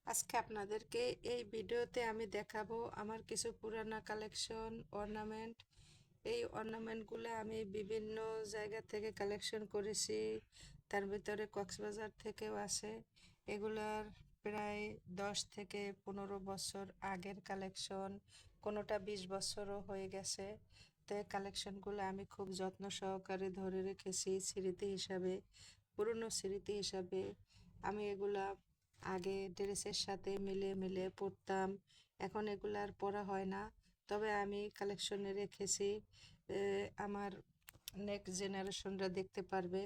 আজকে আপনাদেরকে এই ভিডিওতে আমি দেখাবো আমার কিছু পুরানা কালেকশন অর্নামেন্ট। এই অর্নামেন্টগুলো আমি বিভিন্ন জায়গা থেকে কালেকশন করেছি, তার ভিতরে কক্সবাজার থেকেও আছে। এগুলার প্রায় 10 থেকে 15 বছর আগের কালেকশন, কোনোটা 20 বছরও হয়ে গেছে। তো এই কালেকশনগুলো আমি খুব যত্ন সহকারে ধরে রেখেছি স্মৃতি হিসাবে, পুরনো স্মৃতি হিসাবে। আমি এগুলা আগে ড্রেসের সাথে মিলে মিলে পরতাম, এখন এগুলো আর পরা হয় না। তবে আমি কালেকশনে রেখেছি, আমার নেক্সট জেনারেশনরা দেখতে পারবে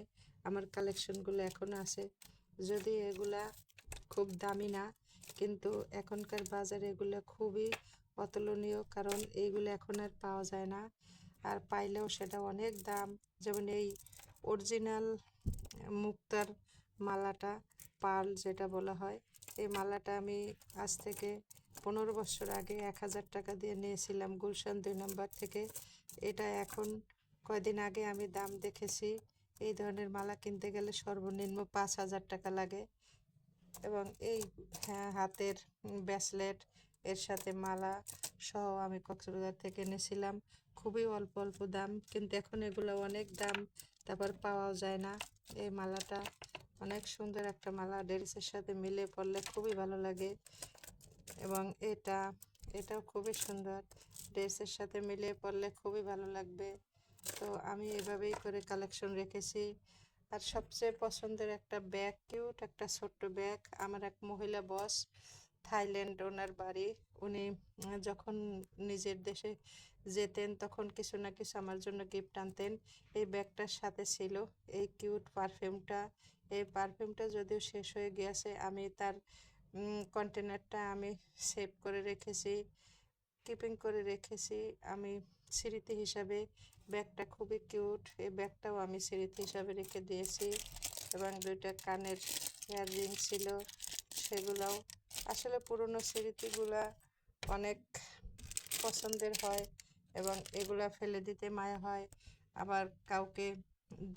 আমার কালেকশনগুলো এখনো আছে। যদি এগুলা খুব দামি না, কিন্তু এখনকার বাজারে এগুলো খুবই অতুলনীয়, কারণ এইগুলো এখন আর পাওয়া যায় না, আর পাইলেও সেটা অনেক দাম। যেমন এই অরিজিনাল মুক্তার মালাটা, পার্ল যেটা বলা হয়, এই মালাটা আমি আজ থেকে 15 বছর আগে 1000 টাকা দিয়ে নিয়েছিলাম গুলশান 2 নম্বর থেকে। এটা এখন কয়দিন আগে আমি দাম দেখেছি, এই ধরনের মালা কিনতে গেলে সর্বনিম্ন 5000 টাকা লাগে। এবং এই হ্যাঁ, হাতের ব্রেসলেট এর সাথে মালা সহ আমি কক্সবাজার থেকে এনেছিলাম, খুবই অল্প অল্প দাম, কিন্তু এখন এগুলো অনেক দাম, তারপর পাওয়াও যায় না। এই মালাটা অনেক সুন্দর একটা মালা, ড্রেসের সাথে মিলে পরলে খুবই ভালো লাগে। এবং এটাও খুবই সুন্দর, ড্রেসের সাথে মিলে পরলে খুবই ভালো লাগবে। তো আমি এভাবেই করে কালেকশন রেখেছি। আর সবচেয়ে পছন্দের একটা ব্যাগ, কিউট একটা ছোট্ট ব্যাগ, আমার এক মহিলা বস, থাইল্যান্ড ওনার বাড়ি। উনি যখন নিজের দেশে যেতেন তখন কিছু না কিছু আমার জন্য গিফট আনতেন। এই ব্যাগটার সাথে ছিল এই কিউট পারফিউমটা। এই পারফিউমটা যদিও শেষ হয়ে গিয়েছে, আমি তার কন্টেনারটা আমি সেভ করে রেখেছি, কিপিং করে রেখেছি আমি স্মৃতি হিসাবে। ব্যাগটা খুবই কিউট, এই ব্যাগটাও আমি স্মৃতি হিসাবে রেখে দিয়েছি। এবং 2টা কানের ইয়াররিং ছিল, সেগুলাও। আসলে পুরনো স্মৃতিগুলা অনেক পছন্দের হয়, এবং এগুলা ফেলে দিতে মায়া হয়। আবার কাউকে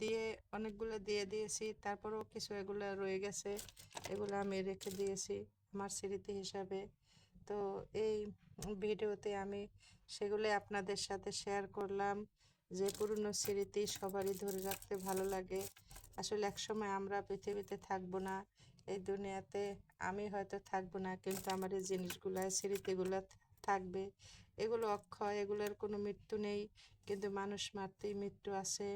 দিয়ে, অনেকগুলো দিয়ে দিয়েছি, তারপরেও কিছু এগুলা রয়ে গেছে, এগুলো আমি রেখে দিয়েছি আমার স্মৃতি হিসাবে। তো এই ভিডিওতে আমি সেগুলো আপনাদের সাথে শেয়ার করলাম, যে পুরনো স্মৃতি সবারই ধরে রাখতে ভালো লাগে। আসলে একসময় আমরা পৃথিবীতে থাকবো না, এই দুনিয়াতে আমি হয়তো থাকবো না, কিন্তু আমার এই জিনিসগুলো স্মৃতিগুলো থাকবে। এগুলো অক্ষয়, এগুলোর কোনো মৃত্যু নেই, কিন্তু মানুষ মারতেই মৃত্যু আছে।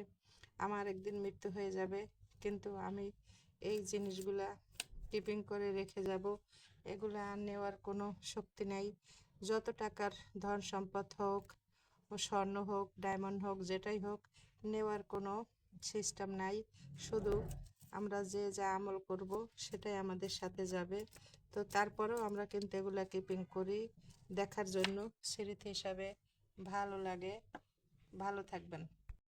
আমার একদিন মৃত্যু হয়ে যাবে, কিন্তু আমি এই জিনিসগুলা কিপিং করে রেখে যাব। এগুলো আর নেওয়ার কোনো শক্তি নেই। যত টাকার ধন সম্পদ হোক, ও স্বর্ণ হোক, ডায়মন্ড হোক, যেটাই হোক, নেওয়ার কোনো সিস্টেম নাই। শুধু আমরা যে যা আমল করব সেটাই আমাদের সাথে যাবে। তো তারপরেও আমরা কিন্তু এগুলা কিপিং করি, দেখার জন্য, স্মৃতি হিসাবে ভালো লাগে। ভালো থাকবেন।